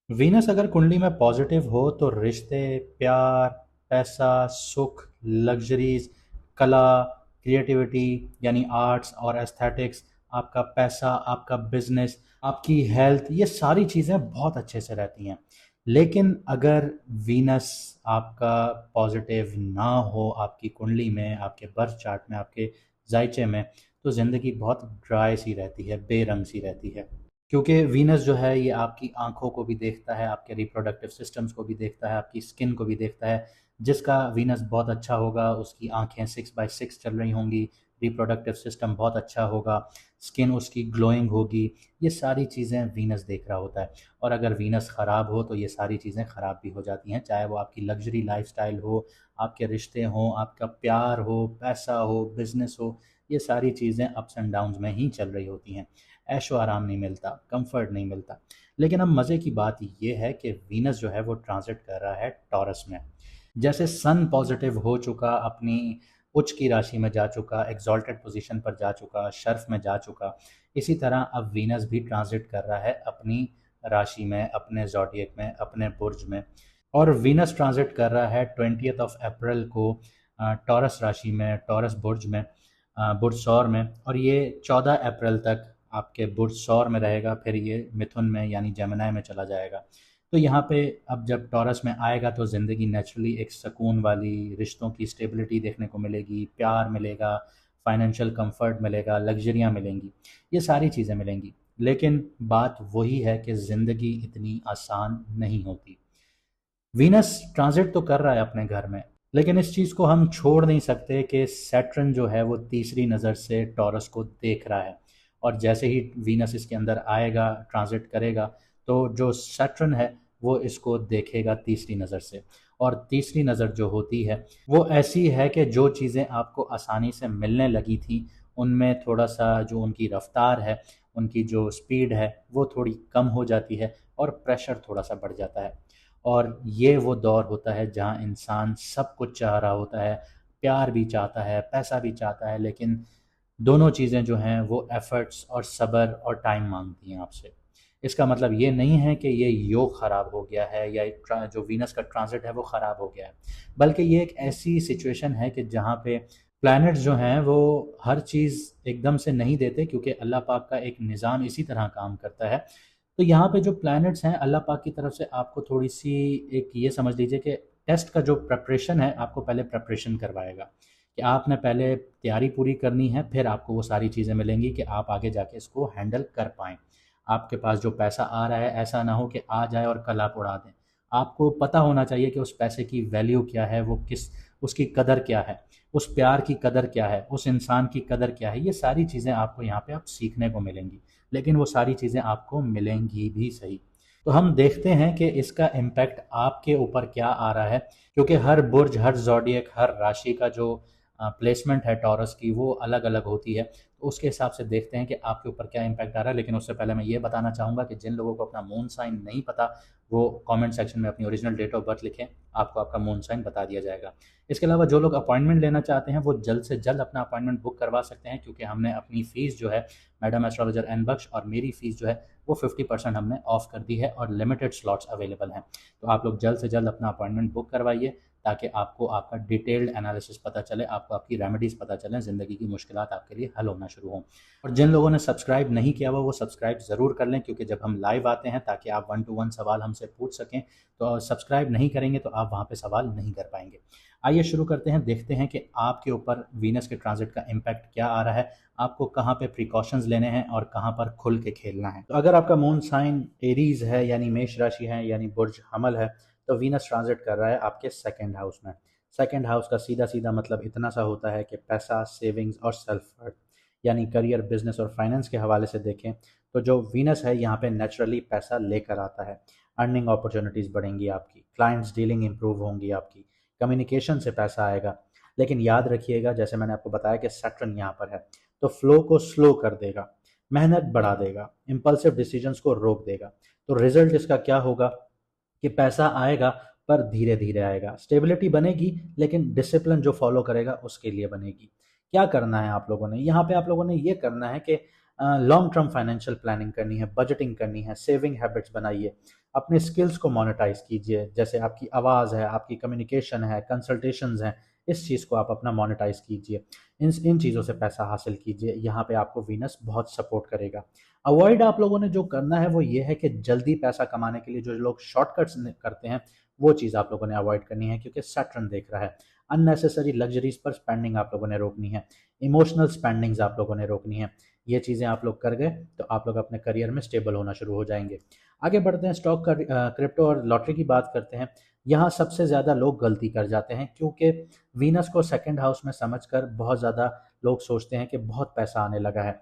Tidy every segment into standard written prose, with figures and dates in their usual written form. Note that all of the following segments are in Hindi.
वीनस अगर कुंडली में पॉजिटिव हो तो रिश्ते, प्यार, पैसा, सुख, लग्जरीज, कला, क्रिएटिविटी यानी आर्ट्स और एस्थेटिक्स, आपका पैसा, आपका बिजनेस, आपकी हेल्थ, ये सारी चीज़ें बहुत अच्छे से रहती हैं। लेकिन अगर वीनस आपका पॉजिटिव ना हो आपकी कुंडली में, आपके बर्थ चार्ट में, आपके जायचे में, तो ज़िंदगी बहुत ड्राई सी रहती है, बेरंग सी रहती है। क्योंकि वीनस जो है ये आपकी आँखों को भी देखता है, आपके रिप्रोडक्टिव सिस्टम्स को भी देखता है, आपकी स्किन को भी देखता है। जिसका वीनस बहुत अच्छा होगा उसकी आँखें 6/6 चल रही होंगी, रिप्रोडक्टिव सिस्टम बहुत अच्छा होगा, स्किन उसकी ग्लोइंग होगी, ये सारी चीज़ें वीनस देख रहा होता है। और अगर वीनस ख़राब हो तो ये सारी चीज़ें ख़राब भी हो जाती हैं, चाहे वो आपकी लग्ज़री लाइफ़स्टाइल हो, आपके रिश्ते हों, आपका प्यार हो, पैसा हो, बिज़नेस हो, ये सारी चीज़ें अप्स एंड डाउन्स में ही चल रही होती हैं। ऐशो आराम नहीं मिलता, कंफर्ट नहीं मिलता। लेकिन अब मज़े की बात ये है कि वीनस जो है वो ट्रांजिट कर रहा है टॉरस में। जैसे सन पॉजिटिव हो चुका, अपनी उच्च की राशि में जा चुका, एग्जॉल्टेड पोजीशन पर जा चुका, शर्फ में जा चुका, इसी तरह अब वीनस भी ट्रांजिट कर रहा है अपनी राशि में, अपने ज़ोडिएक में, अपने बुर्ज में। और वीनस ट्रांजिट कर रहा है 20 अप्रैल को टॉरस राशि में, टॉरस बुर्ज में, बुर्ज सौर में, और ये 14 अप्रैल तक आपके बुर्ज सौर में रहेगा, फिर ये मिथुन में यानी जेमिनी में चला जाएगा। तो यहाँ पे अब जब टॉरस में आएगा तो ज़िंदगी नेचुरली एक सुकून वाली, रिश्तों की स्टेबिलिटी देखने को मिलेगी, प्यार मिलेगा, फाइनेंशियल कंफर्ट मिलेगा, लग्जरियाँ मिलेंगी, ये सारी चीज़ें मिलेंगी। लेकिन बात वही है कि ज़िंदगी इतनी आसान नहीं होती। वीनस ट्रांजिट तो कर रहा है अपने घर में, लेकिन इस चीज़ को हम छोड़ नहीं सकते कि सैटर्न जो है वो तीसरी नज़र से टॉरस को देख रहा है। और जैसे ही वीनस इसके अंदर आएगा, ट्रांजिट करेगा, तो जो सैटर्न है वो इसको देखेगा तीसरी नज़र से। और तीसरी नज़र जो होती है वो ऐसी है कि जो चीज़ें आपको आसानी से मिलने लगी थी उनमें थोड़ा सा जो उनकी रफ्तार है, उनकी जो स्पीड है वो थोड़ी कम हो जाती है और प्रेशर थोड़ा सा बढ़ जाता है। और ये वो दौर होता है जहाँ इंसान सब कुछ चाह रहा होता है, प्यार भी चाहता है, पैसा भी चाहता है, लेकिन दोनों चीज़ें जो हैं वो एफ़र्ट्स और सब्र और टाइम माँगती हैं आपसे। इसका मतलब ये नहीं है कि ये योग ख़राब हो गया है या एक जो वीनस का ट्रांज़िट है वो ख़राब हो गया है, बल्कि ये एक ऐसी सिचुएशन है कि जहाँ पे प्लैनेट्स जो हैं वो हर चीज़ एकदम से नहीं देते, क्योंकि अल्लाह पाक का एक निज़ाम इसी तरह काम करता है। तो यहाँ पे जो प्लैनेट्स हैं अल्लाह पाक की तरफ से आपको थोड़ी-सी, एक ये समझ लीजिए कि टेस्ट का जो प्रिपरेशन है, आपको पहले प्रिपरेशन करवाएगा कि आपने पहले तैयारी पूरी करनी है, फिर आपको वो सारी चीज़ें मिलेंगी कि आप आगे जाके इसको हैंडल कर पाएँ। आपके पास जो पैसा आ रहा है ऐसा ना हो कि आ जाए और कल आप उड़ा दें। आपको पता होना चाहिए कि उस पैसे की वैल्यू क्या है, वो किस, उसकी कदर क्या है, उस प्यार की कदर क्या है, उस इंसान की कदर क्या है, ये सारी चीज़ें आपको यहाँ पे अब सीखने को मिलेंगी। लेकिन वो सारी चीज़ें आपको मिलेंगी भी सही। तो हम देखते हैं कि इसका इम्पैक्ट आपके ऊपर क्या आ रहा है, क्योंकि हर बुर्ज, हर ज़ोडिएक, हर राशि का जो प्लेसमेंट है टॉरस की वो अलग-अलग होती है। तो उसके हिसाब से देखते हैं कि आपके ऊपर क्या इम्पैक्ट आ रहा है। लेकिन उससे पहले मैं ये बताना चाहूँगा कि जिन लोगों को अपना मून साइन नहीं पता, वो कमेंट सेक्शन में अपनी ओरिजिनल डेट ऑफ बर्थ लिखें, आपको आपका मून साइन बता दिया जाएगा। इसके अलावा जो लोग अपॉइंटमेंट लेना चाहते हैं वो जल्द से जल्द अपना अपॉइंटमेंट बुक करवा सकते हैं, क्योंकि हमने अपनी फ़ीस जो है, मैडम एस्ट्रोलॉजर एन बख्श और मेरी फ़ीस जो है वो 50% हमने ऑफ कर दी है और लिमिटेड स्लॉट्स अवेलेबल हैं। तो आप लोग जल्द से जल्द अपना अपॉइंटमेंट बुक करवाइए, ताकि आपको आपका डिटेल्ड एनालिसिस पता चले, आपको आपकी रेमेडीज़ पता चलें, ज़िंदगी की मुश्किलात आपके लिए हल होना शुरू हों। और जिन लोगों ने सब्सक्राइब नहीं किया हुआ वो सब्सक्राइब ज़रूर कर लें, क्योंकि जब हम लाइव आते हैं ताकि आप 1 टू 1 सवाल हमसे पूछ सकें, तो सब्सक्राइब नहीं करेंगे तो आप वहाँ पे सवाल नहीं कर पाएँगे। आइए शुरू करते हैं, देखते हैं कि आपके ऊपर वीनस के ट्रांजिट का इम्पैक्ट क्या आ रहा है, आपको कहाँ पे प्रिकॉशंस लेने हैं और कहाँ पर खुल के खेलना है। तो अगर आपका मून साइन एरीज़ है यानी मेष राशि है यानी बुर्ज हमल है, तो वीनस ट्रांजिट कर रहा है आपके सेकंड हाउस में। सेकंड हाउस का सीधा-सीधा मतलब इतना सा होता है कि पैसा, सेविंग्स और सेल्फ वर्थ, यानी करियर, बिज़नेस और फाइनेंस के हवाले से देखें तो जो वीनस है यहाँ पे नेचुरली पैसा लेकर आता है। अर्निंग अपॉर्चुनिटीज़ बढ़ेंगी आपकी, क्लाइंट्स डीलिंग इंप्रूव होंगी आपकी, कम्युनिकेशन से पैसा आएगा। लेकिन याद रखिएगा, जैसे मैंने आपको बताया कि सैटर्न यहाँ पर है, तो फ्लो को स्लो कर देगा, मेहनत बढ़ा देगा, इम्पल्सिव डिसीजंस को रोक देगा। तो रिजल्ट इसका क्या होगा कि पैसा आएगा पर धीरे धीरे आएगा, स्टेबिलिटी बनेगी, लेकिन डिसिप्लिन जो फॉलो करेगा उसके लिए बनेगी। क्या करना है आप लोगों ने यहाँ पे, आप लोगों ने ये करना है कि लॉन्ग टर्म फाइनेंशियल प्लानिंग करनी है, बजटिंग करनी है, सेविंग हैबिट्स बनाइए, अपने स्किल्स को मोनेटाइज कीजिए, जैसे आपकी आवाज़ है, आपकी कम्युनिकेशन है, कंसल्टेशंस हैं, इस चीज़ को आप अपना मोनेटाइज कीजिए, इन चीज़ों से पैसा हासिल कीजिए, यहाँ पे आपको वीनस बहुत सपोर्ट करेगा। अवॉइड आप लोगों ने जो करना है वो ये है कि जल्दी पैसा कमाने के लिए जो लोग शॉर्टकट्स करते हैं वो चीज़ आप लोगों ने अवॉइड करनी है, क्योंकि सैटर्न देख रहा है। अननेसेसरी लग्जरीज पर स्पेंडिंग आप लोगों ने रोकनी है, इमोशनल स्पेंडिंग्स आप लोगों ने रोकनी है। ये चीज़ें आप लोग कर गए तो आप लोग अपने करियर में स्टेबल होना शुरू हो जाएंगे। आगे बढ़ते हैं, स्टॉक का क्रिप्टो और लॉटरी की बात करते हैं। यहाँ सबसे ज़्यादा लोग गलती कर जाते हैं, क्योंकि वीनस को सेकंड हाउस में समझकर बहुत ज़्यादा लोग सोचते हैं कि बहुत पैसा आने लगा है।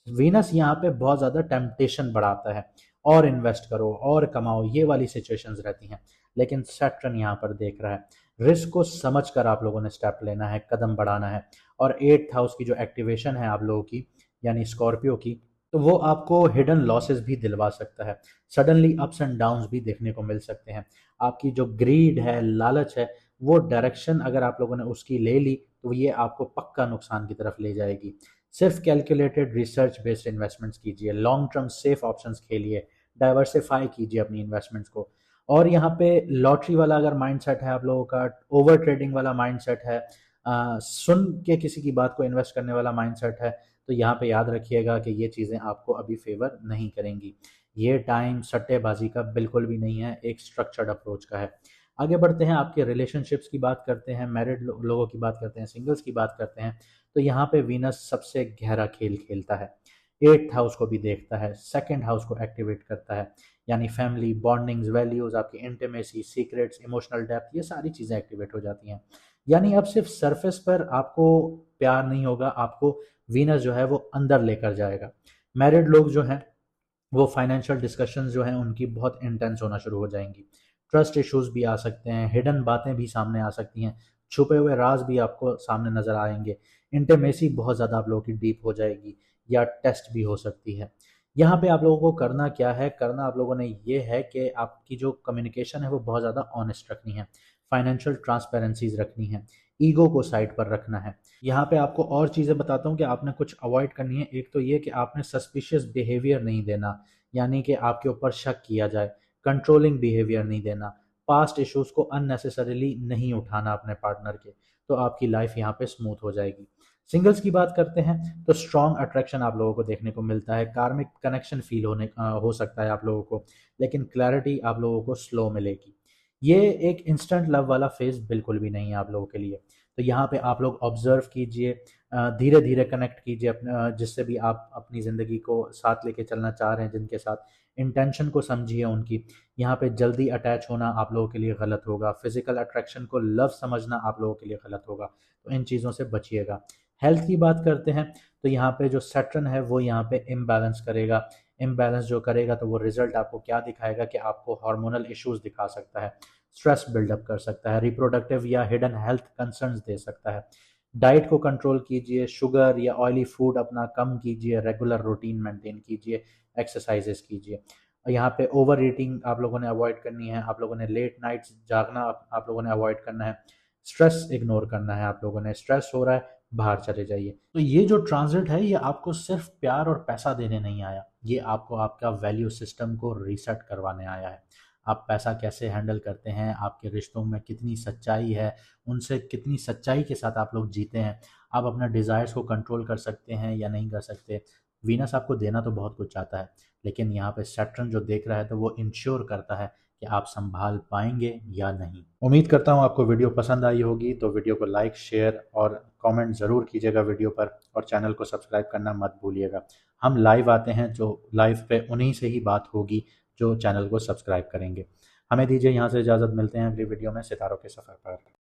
वीनस यहाँ पे बहुत ज़्यादा टेम्पटेशन बढ़ाता है, और इन्वेस्ट करो और कमाओ, ये वाली सिचुएशंस रहती हैं। लेकिन सैटर्न यहाँ पर देख रहा है, रिस्क को समझ कर आप लोगों ने स्टेप लेना है, कदम बढ़ाना है। और एट्थ हाउस की जो एक्टिवेशन है आप लोगों की, यानी स्कॉर्पियो की, तो वो आपको हिडन लॉसेस भी दिलवा सकता है। सडनली अप्स एंड डाउन्स भी देखने को मिल सकते हैं। आपकी जो ग्रीड है, लालच है, वो डायरेक्शन अगर आप लोगों ने उसकी ले ली तो ये आपको पक्का नुकसान की तरफ ले जाएगी। सिर्फ कैलकुलेटेड रिसर्च बेस्ड इन्वेस्टमेंट्स कीजिए, लॉन्ग टर्म सेफ ऑप्शंस खेलिए, डाइवर्सिफाई कीजिए अपनी इन्वेस्टमेंट्स को। और यहाँ पे लॉटरी वाला अगर माइंडसेट है आप लोगों का, ओवर ट्रेडिंग वाला माइंडसेट है, सुन के किसी की बात को इन्वेस्ट करने वाला माइंडसेट है, तो यहाँ पे याद रखिएगा कि ये चीज़ें आपको अभी फेवर नहीं करेंगी। ये टाइम सट्टेबाजी का बिल्कुल भी नहीं है, एक स्ट्रक्चर्ड अप्रोच का है। आगे बढ़ते हैं, आपके रिलेशनशिप्स की बात करते हैं, मैरिड लोगों की बात करते हैं, सिंगल्स की बात करते हैं। तो यहाँ पे वीनस सबसे गहरा खेल खेलता है, एट्थ हाउस को भी देखता है, सेकंड हाउस को एक्टिवेट करता है, यानी फैमिली बॉन्डिंग्स, वैल्यूज, आपकी इंटीमेसी, सीक्रेट्स, इमोशनल डेप्थ, ये सारी चीज़ें एक्टिवेट हो जाती हैं। यानी अब सिर्फ सरफेस पर आपको प्यार नहीं होगा, आपको वीनस जो है वो अंदर लेकर जाएगा। मैरिड लोग जो हैं वो फाइनेंशियल डिस्कशंस जो हैं उनकी बहुत इंटेंस होना शुरू हो जाएंगी। ट्रस्ट इश्यूज भी आ सकते हैं, हिडन बातें भी सामने आ सकती हैं, छुपे हुए राज भी आपको सामने नजर आएंगे। इंटीमेसी बहुत ज़्यादा आप लोगों की डीप हो जाएगी, या टेस्ट भी हो सकती है। यहाँ पे आप लोगों को करना क्या है, करना आप लोगों ने ये है कि आपकी जो कम्युनिकेशन है वो बहुत ज़्यादा ऑनेस्ट रखनी है, फाइनेंशियल ट्रांसपेरेंसीज रखनी है, ईगो को साइड पर रखना है। यहाँ पे आपको और चीज़ें बताता हूँ कि आपने कुछ अवॉइड करनी है। एक तो ये कि आपने सस्पिशियस बिहेवियर नहीं देना, यानी कि आपके ऊपर शक किया जाए, कंट्रोलिंग बिहेवियर नहीं देना, पास्ट इश्यूज को अननेसेसरीली नहीं उठाना अपने पार्टनर के, तो आपकी लाइफ यहाँ पे स्मूथ हो जाएगी। सिंगल्स की बात करते हैं तो स्ट्रॉन्ग अट्रैक्शन आप लोगों को देखने को मिलता है, कार्मिक कनेक्शन फील हो सकता है आप लोगों को, लेकिन क्लैरिटी आप लोगों को स्लो मिलेगी। ये एक इंस्टेंट लव वाला फेज बिल्कुल भी नहीं है आप लोगों के लिए। तो यहाँ पे आप लोग ऑब्जर्व कीजिए, धीरे धीरे कनेक्ट कीजिए अपने, जिससे भी आप अपनी ज़िंदगी को साथ लेके चलना चाह रहे हैं, जिनके साथ इंटेंशन को समझिए उनकी। यहाँ पे जल्दी अटैच होना आप लोगों के लिए गलत होगा, फिजिकल अट्रैक्शन को लव समझना आप लोगों के लिए गलत होगा, तो इन चीज़ों से बचिएगा। हेल्थ की बात करते हैं तो यहाँ पे जो सैटर्न है वो यहाँ पे इम्बैलेंस करेगा। इम्बैलेंस जो करेगा तो वो रिजल्ट आपको क्या दिखाएगा कि आपको हार्मोनल इश्यूज दिखा सकता है, स्ट्रेस बिल्डअप कर सकता है, रिप्रोडक्टिव या हिडन हेल्थ कंसर्न्स दे सकता है। डाइट को कंट्रोल कीजिए, शुगर या ऑयली फूड अपना कम कीजिए, रेगुलर रूटीन मेंटेन कीजिए, एक्सरसाइजेस कीजिए। यहाँ पे ओवर ईटिंग आप लोगों ने अवॉइड करनी है, आप लोगों ने लेट नाइट्स जागना आप लोगों ने अवॉइड करना है, स्ट्रेस इग्नोर करना है। आप लोगों ने स्ट्रेस हो रहा है, बाहर चले जाइए। तो ये जो ट्रांजिट है ये आपको सिर्फ प्यार और पैसा देने नहीं आया, ये आपको आपका वैल्यू सिस्टम को रीसेट करवाने आया है। आप पैसा कैसे हैंडल करते हैं, आपके रिश्तों में कितनी सच्चाई है, उनसे कितनी सच्चाई के साथ आप लोग जीते हैं, आप अपना डिज़ायर्स को कंट्रोल कर सकते हैं या नहीं कर सकते। वीनस आपको देना तो बहुत कुछ चाहता है, लेकिन यहाँ पे सैटर्न जो देख रहा है तो वो इंश्योर करता है कि आप संभाल पाएंगे या नहीं। उम्मीद करता हूँ आपको वीडियो पसंद आई होगी, तो वीडियो को लाइक, शेयर और कमेंट ज़रूर कीजिएगा वीडियो पर, और चैनल को सब्सक्राइब करना मत भूलिएगा। हम लाइव आते हैं, जो लाइव पे उन्हीं से ही बात होगी जो चैनल को सब्सक्राइब करेंगे। हमें दीजिए यहाँ से इजाज़त, मिलते हैं अगली वीडियो में सितारों के सफ़र पर।